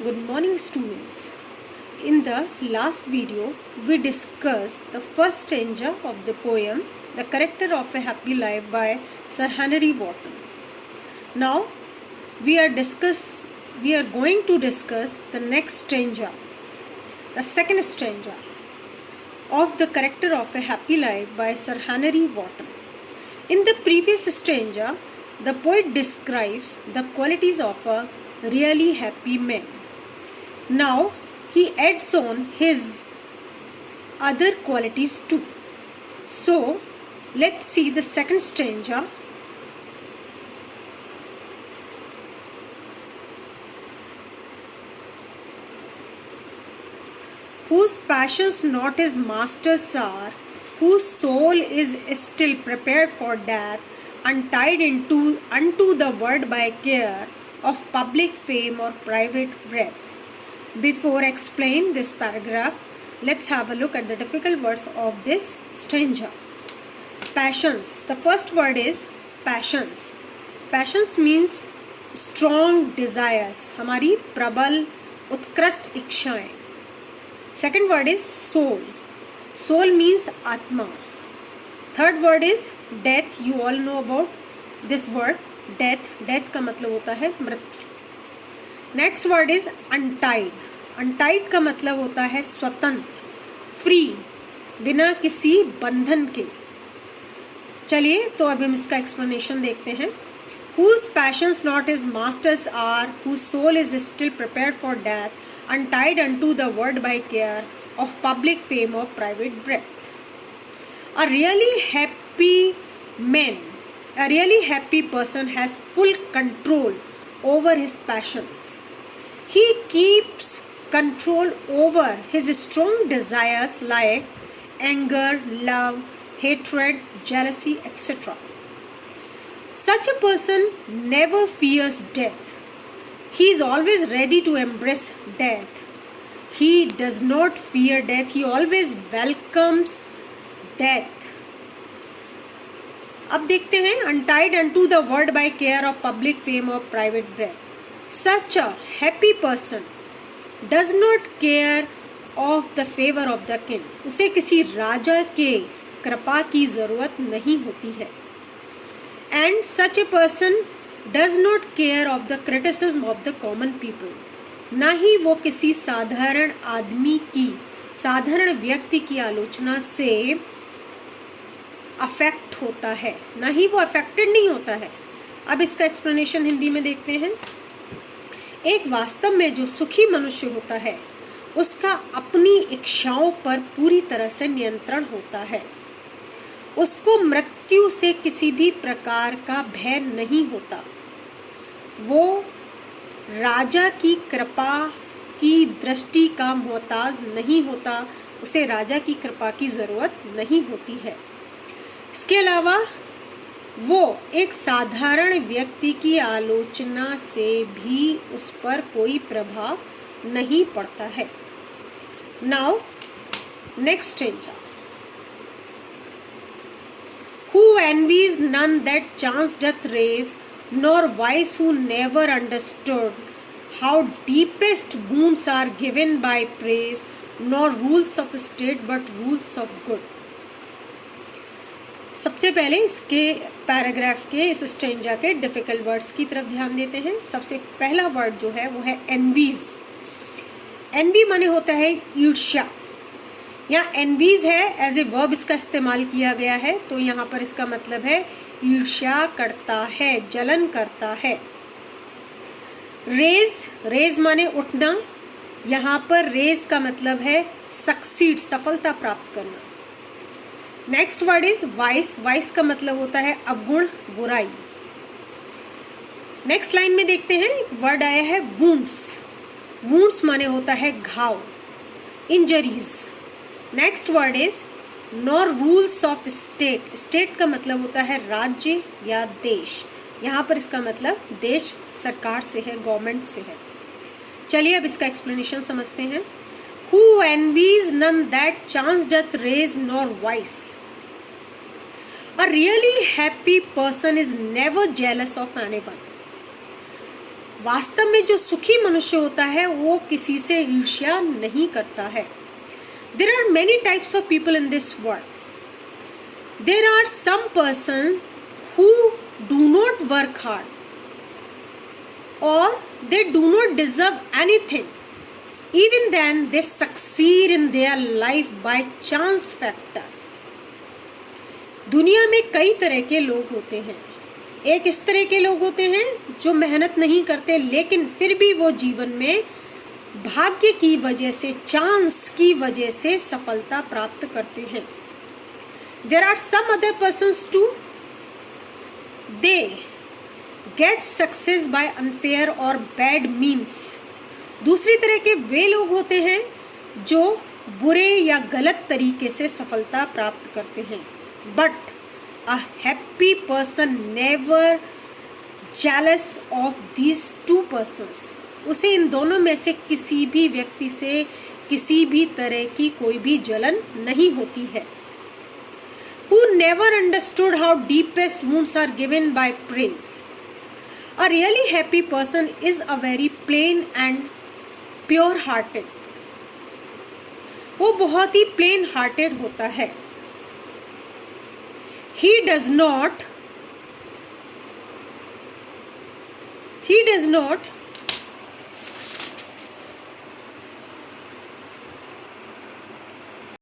Good morning, students. In the last video, we discussed the first stanza of the poem The Character of a Happy Life by Sir Henry Wotton. Now, we are going to discuss the next stanza, the second stanza of The Character of a Happy Life by Sir Henry Wotton. In the previous stanza, the poet describes the qualities of a really happy man. Now he adds on his other qualities too. So let's see the second stanza. Whose passions not his masters are, whose soul is still prepared for death, untied unto the word by care of public fame or private breath. Before explain this paragraph, let's have a look at the difficult words of this stanza. Passions. The first word is passions. Passions means strong desires, हमारी प्रबल उत्कृष्ट इच्छाएं. Second word is soul. Soul means आत्मा. Third word is death. You all know about this word death. Death का मतलब होता है मृत्यु. Next word is untied. Untied का मतलब होता है स्वतंत्र, फ्री, बिना किसी बंधन के. चलिए तो अब हम इसका एक्सप्लेनेशन देखते हैं. Whose passions not his masters are, whose soul is still prepared for death, untied unto the word by care of public fame or private breath. A really happy man, a really happy person has full control over his passions. He keeps control over his strong desires like anger, love, hatred, jealousy, etc. Such a person never fears death. He is always ready to embrace death. He does not fear death. He always welcomes death. अब देखते हैं untied unto the word by care of public fame or private breath. Such a happy person does not care of the favor of the king. उसे किसी राजा के कृपा की जरूरत नहीं होती है. And such a person does not care of the criticism of the common people. ना ही वो किसी साधारण आदमी की, साधारण व्यक्ति की आलोचना से अफेक्ट होता है, ना ही वो अफेक्टेड नहीं होता है. अब इसका एक्सप्लेनेशन हिंदी में देखते हैं. एक वास्तव में जो सुखी मनुष्य होता है उसका अपनी इच्छाओं पर पूरी तरह से नियंत्रण होता है. उसको मृत्यु से किसी भी प्रकार का भय नहीं होता. वो राजा की कृपा की दृष्टि का मोहताज नहीं होता. उसे राजा की कृपा की जरूरत नहीं होती है. इसके अलावा वो एक साधारण व्यक्ति की आलोचना से भी उस पर कोई प्रभाव नहीं पड़ता है. Now next stanza. Who envies none that chance doth raise, nor wise who never understood how deepest wounds are given by praise, nor rules of state but rules of good. सबसे पहले इसके पैराग्राफ के इस stanza के difficult words की तरफ ध्यान देते हैं. सबसे पहला वर्ड जो है वो है एनवीज. एनवी माने होता है ईर्ष्या. यहाँ एनवीज है एज ए वर्ब इसका इस्तेमाल किया गया है, तो यहाँ पर इसका मतलब है ईर्ष्या करता है, जलन करता है. रेज, रेज माने उठना. यहाँ पर रेज का मतलब है सक्सीड, सफलता प्राप्त करना. Next word is vice. Vice का मतलब होता है अवगुण, बुराई. नेक्स्ट लाइन में देखते हैं एक वर्ड आया है वुंड्स. वुंड्स माने होता है घाव, injuries. Next word is nor rules of state. State का मतलब होता है राज्य या देश. यहाँ पर इसका मतलब देश सरकार से है, गवर्नमेंट से है. चलिए अब इसका एक्सप्लेनेशन समझते हैं. Who envies none that chance doth raise, nor wise. A really happy person is never jealous of anyone. वास्तव में जो सुखी मनुष्य होता है वो किसी से ईर्ष्या नहीं करता है. There are many types of people in this world. There are some persons who do not work hard or they do not deserve anything. Even then they succeed in their life by chance factor. दुनिया में कई तरह के लोग होते हैं. एक इस तरह के लोग होते हैं जो मेहनत नहीं करते लेकिन फिर भी वो जीवन में भाग्य की वजह से, चांस की वजह से सफलता प्राप्त करते हैं. There are some other persons too. They get success by unfair or bad means. दूसरी तरह के वे लोग होते हैं जो बुरे या गलत तरीके से सफलता प्राप्त करते हैं. But a happy person never jealous of these two persons. उसे इन दोनों में से किसी भी व्यक्ति से किसी भी तरह की कोई भी जलन नहीं होती है. Who never understood how deepest wounds are given by praise. A really happy person is a very plain and pure hearted. वो बहुत ही plain hearted होता है. He does not